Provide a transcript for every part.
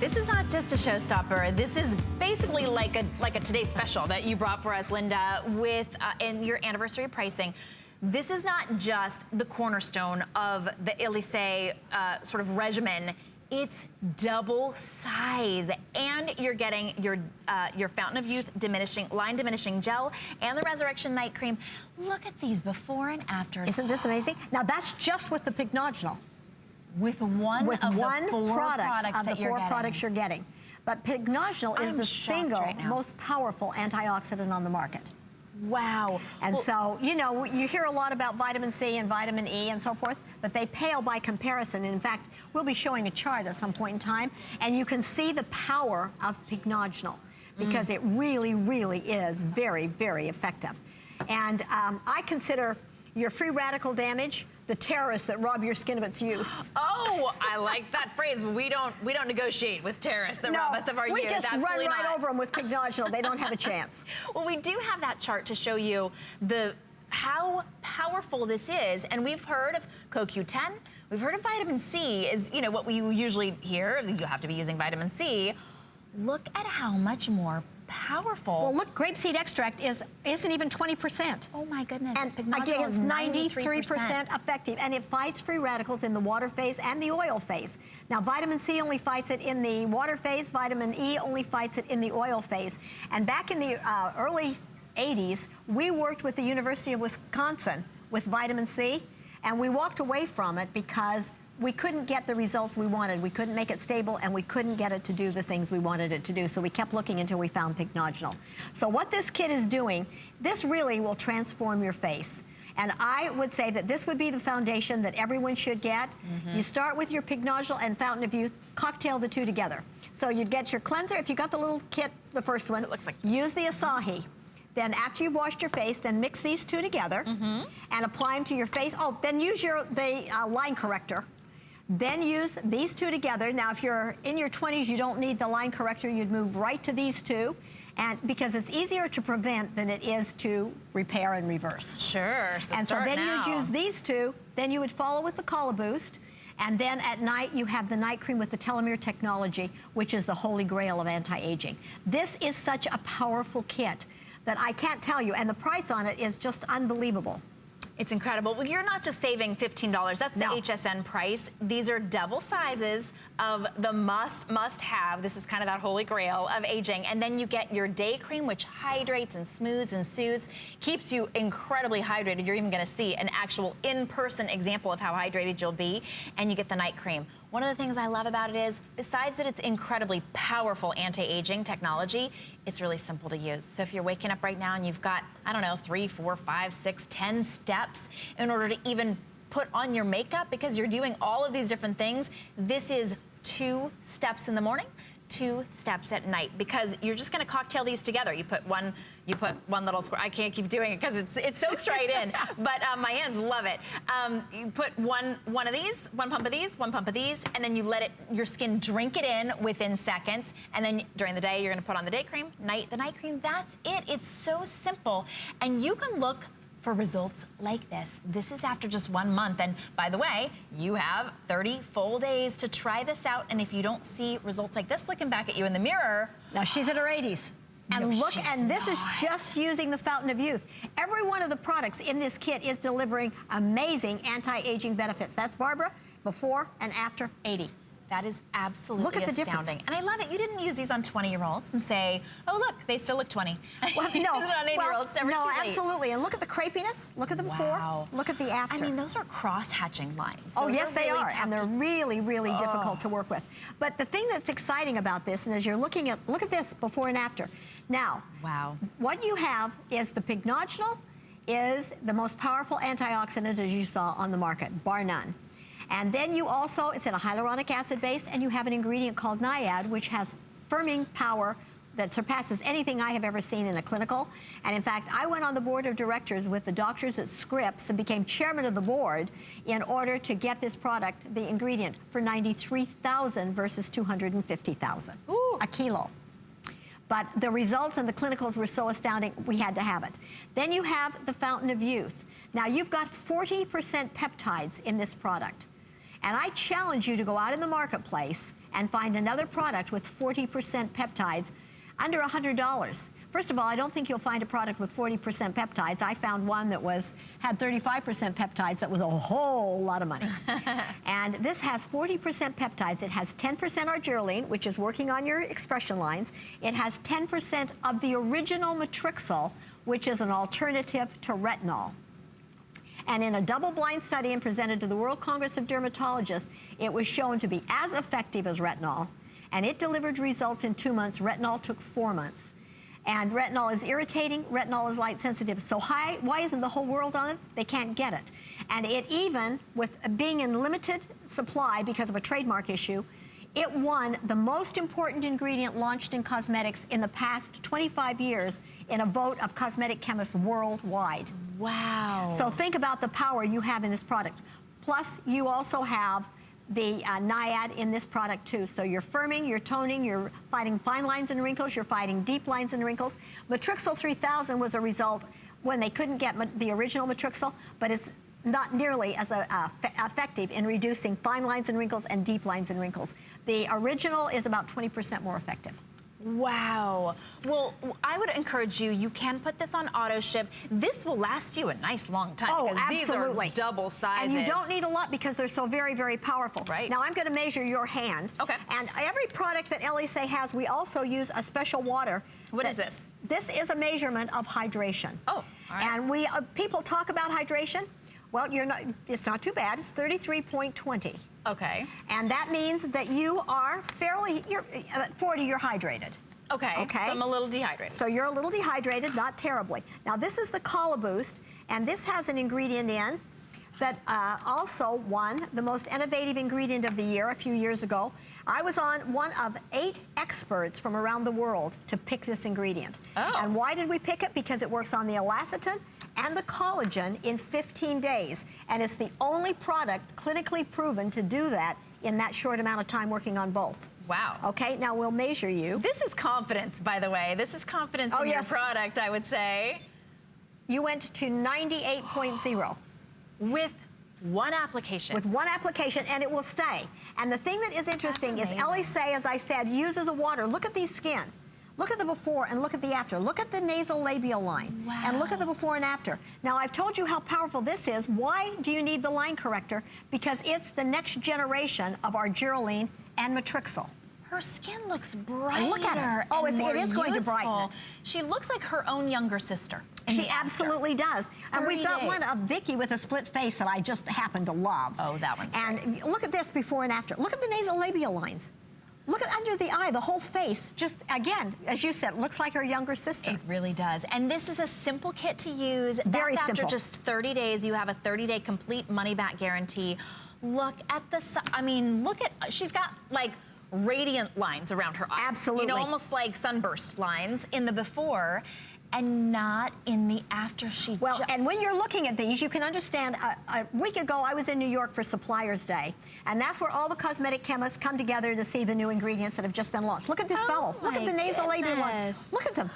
This is not just a showstopper. This is basically like a today's special that you brought for us, Linda, with in your anniversary pricing. This is not just the cornerstone of the Elyse sort of regimen. It's double size, and you're getting your Fountain of Youth line diminishing gel and the Resurrection Night Cream. Look at these before and afters. Isn't this amazing? Now that's just with the Pignogenol. With one product of the four products you're getting. But Pignogenol is the single most powerful antioxidant on the market. Wow. And so, you know, you hear a lot about vitamin C and vitamin E and so forth, but they pale by comparison. And in fact, we'll be showing a chart at some point in time, and you can see the power of Pignogenol because it really, really is very, very effective. And I consider your free radical damage the terrorists that rob your skin of its youth. Oh, I like that phrase. We don't negotiate with terrorists that rob us of our youth. We just Absolutely run right over them with Pignogenol. They don't have a chance. Well, we do have that chart to show you how powerful this is, and we've heard of CoQ10. We've heard of vitamin C is, you know, what we usually hear. You have to be using vitamin C. Look at how much more powerful. Well, look, grapeseed extract isn't even 20%. Oh my goodness. And again, it's 93% effective, and it fights free radicals in the water phase and the oil phase. Now, vitamin C only fights it in the water phase, vitamin E only fights it in the oil phase. And back in the early 80s, we worked with the University of Wisconsin with vitamin C, and we walked away from it because we couldn't get the results we wanted. We couldn't make it stable, and we couldn't get it to do the things we wanted it to do. So we kept looking until we found Pignogenol. So what this kit is doing, this really will transform your face. And I would say that this would be the foundation that everyone should get. You start with your Pignogenol and Fountain of Youth, cocktail the two together. So you'd get your cleanser. If you got the little kit, the first one, so it looks like use the Asahi. Then after you've washed your face, then mix these two together and apply them to your face. Oh, then use the line corrector. Then use these two together. Now, if you're in your 20s, you don't need the line corrector. You'd move right to these two, and because it's easier to prevent than it is to repair and reverse. Sure. So then you'd use these two. Then you would follow with the Colla Boost. And then at night, you have the night cream with the telomere technology, which is the holy grail of anti-aging. This is such a powerful kit that I can't tell you, and the price on it is just unbelievable. It's incredible. Well, you're not just saving $15. That's the HSN price. These are double sizes of the must-have. This is kind of that holy grail of aging. And then you get your day cream, which hydrates and smooths and soothes, keeps you incredibly hydrated. You're even going to see an actual in-person example of how hydrated you'll be. And you get the night cream. One of the things I love about it is, besides that it's incredibly powerful anti-aging technology, it's really simple to use. So if you're waking up right now and you've got, I don't know, 3, 4, 5, 6, 10 steps in order to even put on your makeup because you're doing all of these different things, this is 2 steps in the morning, 2 steps at night, because you're just going to cocktail these together. You put one little squirt. I can't keep doing it because it soaks right in, but my hands love it. You put one of these, one pump of these, one pump of these, and then you let your skin drink it in within seconds. And then during the day, you're going to put on the day cream, the night cream. That's it. It's so simple, and you can look for results like this. This is after just 1 month. And by the way, you have 30 full days to try this out. And if you don't see results like this looking back at you in the mirror. Now she's in her 80s. And no, look, and this is just using the Fountain of Youth. Every one of the products in this kit is delivering amazing anti-aging benefits. That's Barbara, before and after 80. That is absolutely look at the astounding. Difference. And I love it. You didn't use these on 20-year-olds and say, oh, look, they still look 20. Well, no, on 80-year-olds, no, absolutely. And look at the crepiness. Look at the before. Look at the after. I mean, those are cross-hatching lines. Oh, yes, they are. And they're really, really difficult to work with. But the thing that's exciting about this, and as you're looking at, look at this before and after. Now, what you have is the Pignogenol is the most powerful antioxidant, as you saw, on the market, bar none. And then you also, it's in a hyaluronic acid base, and you have an ingredient called Niad, which has firming power that surpasses anything I have ever seen in a clinical. And in fact, I went on the board of directors with the doctors at Scripps and became chairman of the board in order to get this product, the ingredient, for $93,000 versus $250,000 a kilo. But the results and the clinicals were so astounding, we had to have it. Then you have the Fountain of Youth. Now, you've got 40% peptides in this product. And I challenge you to go out in the marketplace and find another product with 40% peptides under $100. First of all, I don't think you'll find a product with 40% peptides. I found one that had 35% peptides that was a whole lot of money. And this has 40% peptides. It has 10% arginine, which is working on your expression lines. It has 10% of the original matrixyl, which is an alternative to retinol. And in a double-blind study and presented to the World Congress of Dermatologists, it was shown to be as effective as retinol, and it delivered results in 2 months. Retinol took 4 months. And retinol is irritating, retinol is light sensitive. So why isn't the whole world on it? They can't get it. And it even, with being in limited supply because of a trademark issue, it won the most important ingredient launched in cosmetics in the past 25 years in a vote of cosmetic chemists worldwide. Wow. So think about the power you have in this product. Plus, you also have the NIAID in this product too. So you're firming, you're toning, you're fighting fine lines and wrinkles, you're fighting deep lines and wrinkles. Matrixyl 3000 was a result when they couldn't get the original Matrixyl, but it's not nearly as effective in reducing fine lines and wrinkles and deep lines and wrinkles. The original is about 20% more effective. Wow. Well, I would encourage you, you can put this on auto ship. This will last you a nice long time. Oh, because absolutely. These are double sizes. And you don't need a lot because they're so very, very powerful. Right. Now I'm going to measure your hand. Okay. And every product that Elyse has, we also use a special water. What is this? This is a measurement of hydration. Oh, all right. And people talk about hydration. Well, it's not too bad. It's 33.20. Okay. And that means that you are at 40, you're hydrated. Okay. Okay. So I'm a little dehydrated. So you're a little dehydrated, not terribly. Now this is the Colla Boost, and this has an ingredient in that also won the most innovative ingredient of the year a few years ago. I was on one of 8 experts from around the world to pick this ingredient. Oh. And why did we pick it? Because it works on the elastin and the collagen in 15 days. And it's the only product clinically proven to do that in that short amount of time working on both. Wow. Okay, now we'll measure you. This is confidence, by the way. This is confidence in your product, I would say. You went to 98.0. With one application. With one application, and it will stay. And the thing that is interesting is Elyse, as I said, uses a water. Look at these skin. Look at the before and look at the after. Look at the nasal labial line. Wow. And look at the before and after. Now, I've told you how powerful this is. Why do you need the line corrector? Because it's the next generation of arginine and matrixyl. Her skin looks brighter. Look at it. Oh, it is going to brighten it. She looks like her own younger sister. She absolutely does. And we've got one of Vicky with a split face that I just happen to love. Oh, that one's And great. Look at this before and after. Look at the nasal labial lines. Look at under the eye, the whole face. Just, again, as you said, looks like her younger sister. It really does. And this is a simple kit to use. Very That's simple. After just 30 days, you have a 30-day complete money-back guarantee. Look at the, I mean, look at, she's got like radiant lines around her eyes. Absolutely. You know, almost like sunburst lines in the before and not in the after. Well, and when you're looking at these, you can understand, a week ago I was in New York for Suppliers Day, and that's where all the cosmetic chemists come together to see the new ingredients that have just been launched. Look at this fellow. Look at the nasal labial line. Look at them.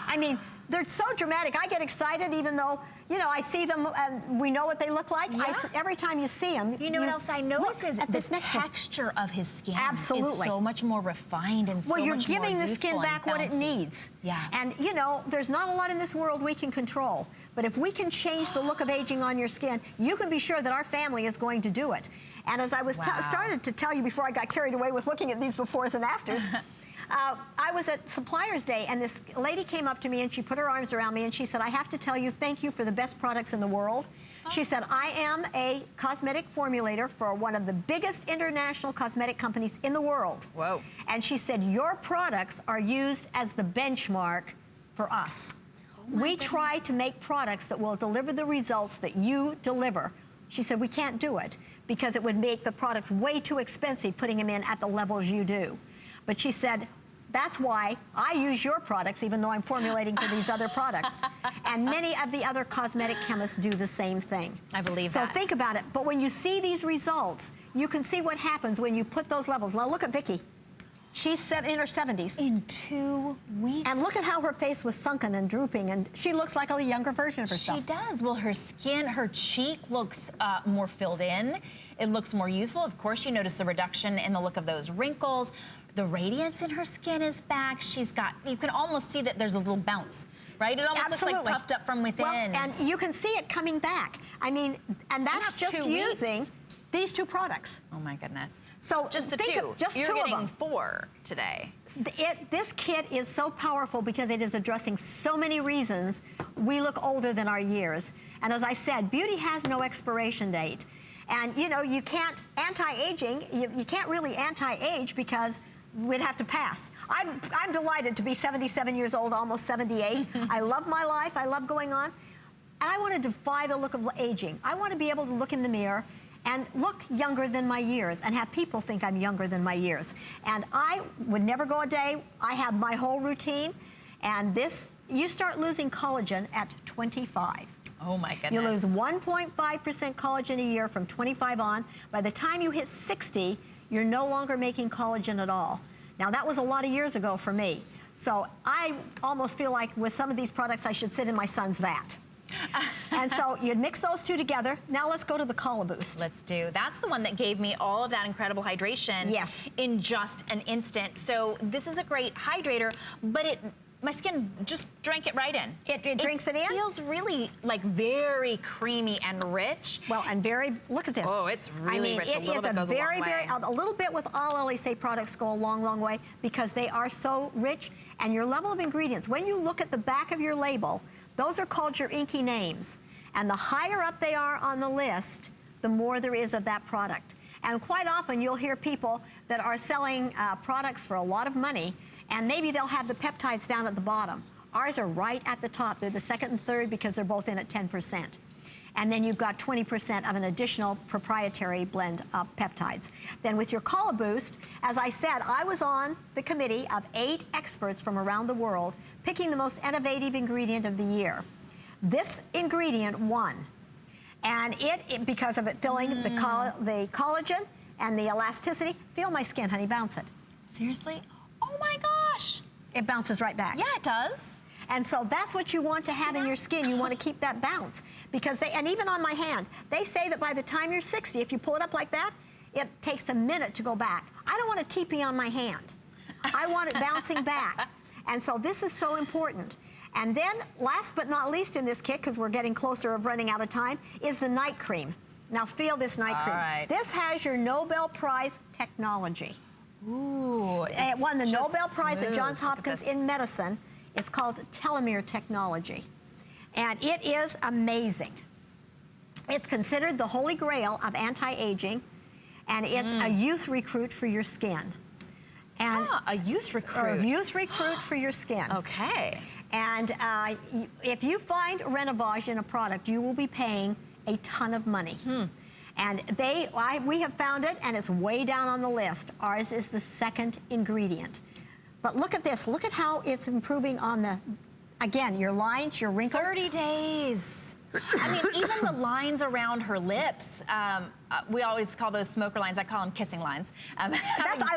I mean, they're so dramatic. I get excited even though, you know, I see them and we know what they look like. Yeah. Every time you see them. You know what else I notice is the this texture of his skin Absolutely. is so much more refined and so much more Well, you're giving the skin youthful back what it needs. Yeah. And, you know, there's not a lot in this world we can control. But if we can change the look of aging on your skin, you can be sure that our family is going to do it. And as I was started to tell you before I got carried away with looking at these befores and afters, I was at Suppliers Day, and this lady came up to me, and she put her arms around me, and she said, I have to tell you, thank you for the best products in the world. She said, I am a cosmetic formulator for one of the biggest international cosmetic companies in the world. Whoa. And she said, your products are used as the benchmark for us. We try to make products that will deliver the results that you deliver. She said, we can't do it because it would make the products way too expensive putting them in at the levels you do. But she said, that's why I use your products, even though I'm formulating for these other products. And many of the other cosmetic chemists do the same thing. I believe that. So think about it. But when you see these results, you can see what happens when you put those levels. Now look at Vicky. She's in her 70s. In 2 weeks. And look at how her face was sunken and drooping, and she looks like a younger version of herself. She does. Well, her skin, her cheek looks more filled in. It looks more youthful. Of course, you notice the reduction in the look of those wrinkles. The radiance in her skin is back. She's got, you can almost see that there's a little bounce, right? It almost looks like puffed up from within. Well, and you can see it coming back. I mean, and that's just using these 2 products. Oh my goodness. So just the think 2. Of, just You're 2 getting of them. 4 today. This kit is so powerful because it is addressing so many reasons we look older than our years. And as I said, beauty has no expiration date. And you know, you can't anti-aging, you can't really anti-age because we'd have to pass. I'm delighted to be 77 years old, almost 78. I love my life, I love going on. And I want to defy the look of aging. I want to be able to look in the mirror and look younger than my years and have people think I'm younger than my years. And I would never go a day. I have my whole routine. And this, you start losing collagen at 25. Oh my goodness. You lose 1.5% collagen a year from 25 on. By the time you hit 60, you're no longer making collagen at all. Now that was a lot of years ago for me. So I almost feel like with some of these products I should sit in my son's vat. And so you'd mix those 2 together. Now let's go to the Color Boost. Let's do. That's the one that gave me all of that incredible hydration in just an instant. So this is a great hydrator, but my skin just drank it right in. It drinks it in? It feels really like very creamy and rich. Well, and very, look at this. Oh, it's really rich. It is a little bit with all Elyse products go a long, long way because they are so rich. And your level of ingredients, when you look at the back of your label, those are called your inky names. And the higher up they are on the list, the more there is of that product. And quite often you'll hear people that are selling products for a lot of money, and maybe they'll have the peptides down at the bottom. Ours are right at the top. They're the second and third because they're both in at 10%. And then you've got 20% of an additional proprietary blend of peptides. Then with your Color Boost, as I said, I was on the committee of 8 experts from around the world picking the most innovative ingredient of the year. This ingredient won. And it because of it filling the collagen and the elasticity. Feel my skin, honey, bounce it. Seriously? Oh my gosh. It bounces right back. Yeah, it does. And so that's what you want to have in your skin. You want to keep that bounce. Because and even on my hand, they say that by the time you're 60, if you pull it up like that, it takes a minute to go back. I don't want a teepee on my hand. I want it bouncing back. And so this is so important. And then last but not least in this kit, because we're getting closer of running out of time, is the night cream. Now feel this night cream. Right. This has your Nobel Prize technology. Ooh, It won the Nobel Prize at Johns Look at Hopkins this. in medicine. It's called telomere technology. And it is amazing. It's considered the holy grail of anti-aging, and it's a youth recruit for your skin. And a youth recruit. A youth recruit for your skin. Okay. And if you find Renovage in a product, you will be paying a ton of money. And we have found it, and it's way down on the list. Ours is the second ingredient. But look at this. Look at how it's improving on the, again, your lines, your wrinkles. 30 days. I mean, even the lines around her lips, we always call those smoker lines. I call them kissing lines. I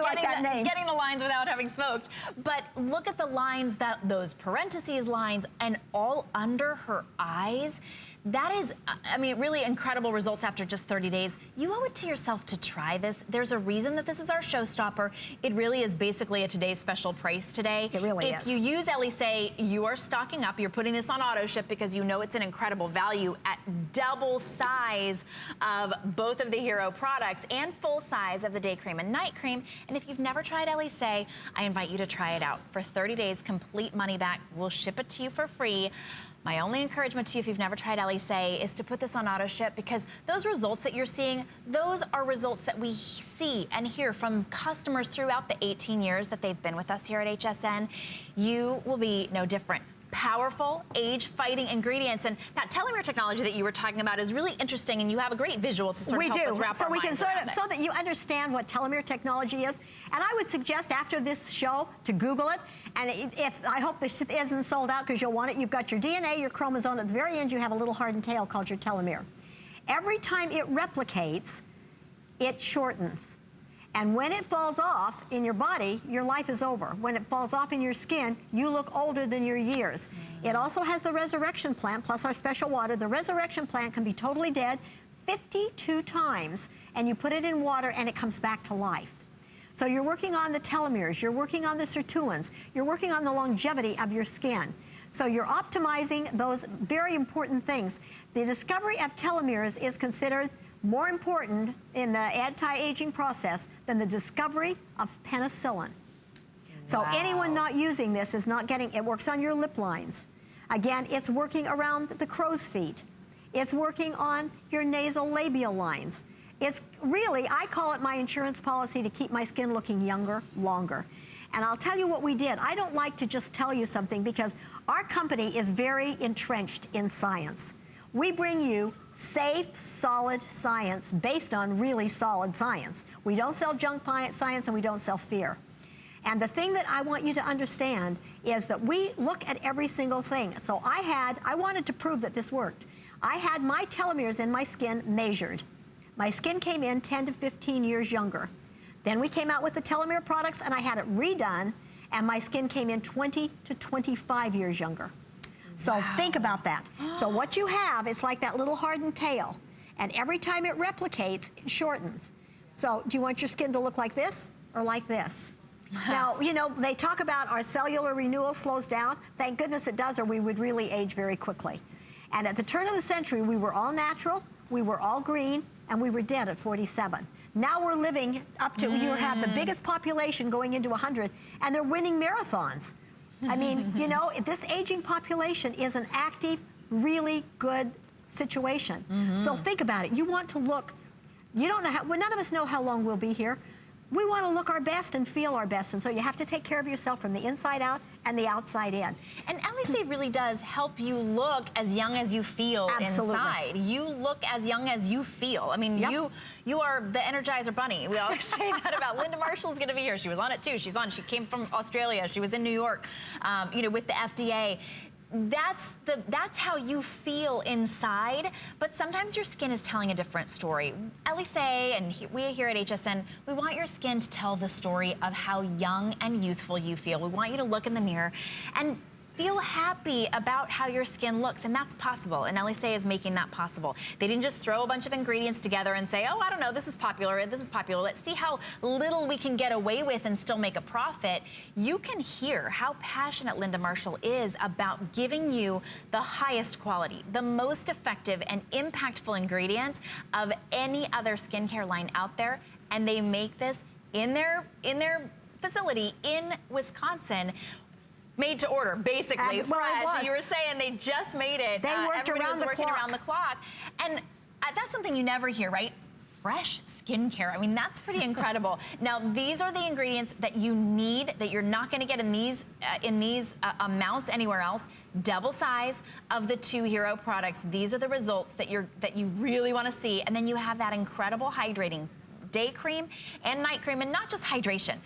like that name. Getting the lines without having smoked. But look at the lines, those parentheses lines, and all under her eyes. That is, I mean, really incredible results after just 30 days. You owe it to yourself to try this. There's a reason that this is our showstopper. It really is basically a today's special price today. It really is. If you use Elyse, you are stocking up. You're putting this on auto ship because you know it's an incredible value at double size of both of the hero products and full size of the day cream and night cream. And if you've never tried Elyse, I invite you to try it out. For 30 days, complete money back. We'll ship it to you for free. My only encouragement to you, if you've never tried Elyse, is to put this on auto ship, because those results that you're seeing, those are results that we see and hear from customers throughout the 18 years that they've been with us here at HSN. You will be no different. Powerful, age-fighting ingredients, and that telomere technology that you were talking about is really interesting, and you have a great visual to sort of help us wrap our minds around it. So that you understand what telomere technology is. And I would suggest after this show to Google it. And I hope this isn't sold out because you'll want it. You've got your DNA, your chromosome. At the very end, you have a little hardened tail called your telomere. Every time it replicates, it shortens. And when it falls off in your body, your life is over. When it falls off in your skin, you look older than your years. It also has the resurrection plant, plus our special water. The resurrection plant can be totally dead 52 times, and you put it in water and it comes back to life. So you're working on the telomeres, you're working on the sirtuins, you're working on the longevity of your skin. So you're optimizing those very important things. The discovery of telomeres is considered more important in the anti-aging process than the discovery of penicillin. So anyone not using this is not getting, it works on your lip lines. Again, it's working around the crow's feet. It's working on your nasal labial lines. It's really, I call it my insurance policy to keep my skin looking younger, longer. And I'll tell you what we did. I don't like to just tell you something because our company is very entrenched in science. We bring you safe, solid science based on really solid science. We don't sell junk science and we don't sell fear. And the thing that I want you to understand is that we look at every single thing. So I wanted to prove that this worked. I had my telomeres in my skin measured. My skin came in 10 to 15 years younger. Then we came out with the telomere products and I had it redone and my skin came in 20 to 25 years younger. So think about that. So what you have is like that little hardened tail, and every time it replicates, it shortens. So do you want your skin to look like this or like this? Now, you know, they talk about our cellular renewal slows down. Thank goodness it does, or we would really age very quickly. And at the turn of the century, we were all natural, we were all green, and we were dead at 47. Now we're living up to, you have the biggest population going into 100, and they're winning marathons. I mean, you know, this aging population is an active, really good situation. So think about it. You want to look, you don't know how, well, none of us know how long we'll be here. We want to look our best and feel our best, and so you have to take care of yourself from the inside out and the outside in. And Elyse really does help you look as young as you feel inside. You look as young as you feel. I mean, you are the Energizer Bunny. We always say that about Linda Marshall's going to be here. She was on it too. She came from Australia. She was in New York, you know, with the FDA. That's how you feel inside, but sometimes your skin is telling a different story. Elyse and we here at HSN, we want your skin to tell the story of how young and youthful you feel. We want you to look in the mirror and feel happy about how your skin looks, and that's possible, and Elyse is making that possible. They didn't just throw a bunch of ingredients together and say, oh, I don't know, this is popular, let's see how little we can get away with and still make a profit. You can hear how passionate Linda Marshall is about giving you the highest quality, the most effective and impactful ingredients of any other skincare line out there, and they make this in their facility in Wisconsin. Made to order, basically, fresh. You were saying they just made it. They worked around the clock. Working around the clock. And that's something you never hear, right? Fresh skincare. I mean, that's pretty incredible. Now, these are the ingredients that you need, that you're not going to get in these amounts anywhere else. Double size of the 2 hero products. These are the results that you really want to see. And then you have that incredible hydrating day cream and night cream, and not just hydration.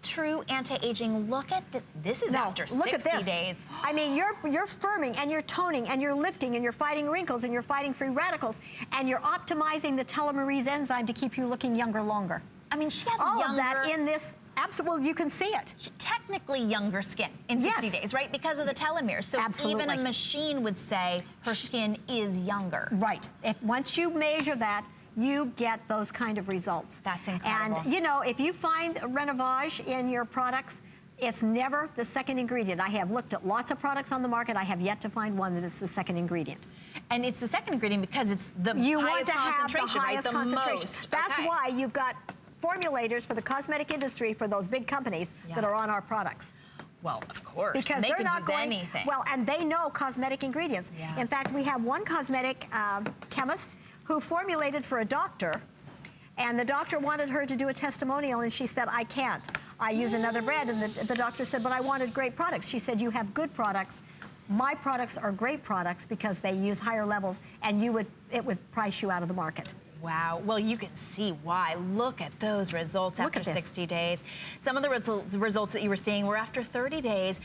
True anti-aging. Look at this. This is after 60 days. I mean, you're firming and you're toning and you're lifting and you're fighting wrinkles and you're fighting free radicals and you're optimizing the telomerase enzyme to keep you looking younger longer. I mean, she has all of that in this. Absolutely, you can see it. Technically younger skin in 60 days, right? Because of the telomeres. So even a machine would say her skin is younger. Right. Once you measure that, you get those kind of results. That's incredible. And, you know, if you find Renovage in your products, it's never the second ingredient. I have looked at lots of products on the market. I have yet to find one that is the second ingredient. And it's the second ingredient because it's the highest concentration, right? The most. That's why you've got formulators for the cosmetic industry for those big companies that are on our products. Well, of course. Because they're not going anything. Well, and they know cosmetic ingredients. In fact, we have one cosmetic chemist who formulated for a doctor, and the doctor wanted her to do a testimonial, and she said, I can't. I use another brand, and the doctor said, but I wanted great products. She said, you have good products. My products are great products because they use higher levels, and it would price you out of the market. Wow. Well, you can see why. Look at those results after 60 days. Some of the results that you were seeing were after 30 days.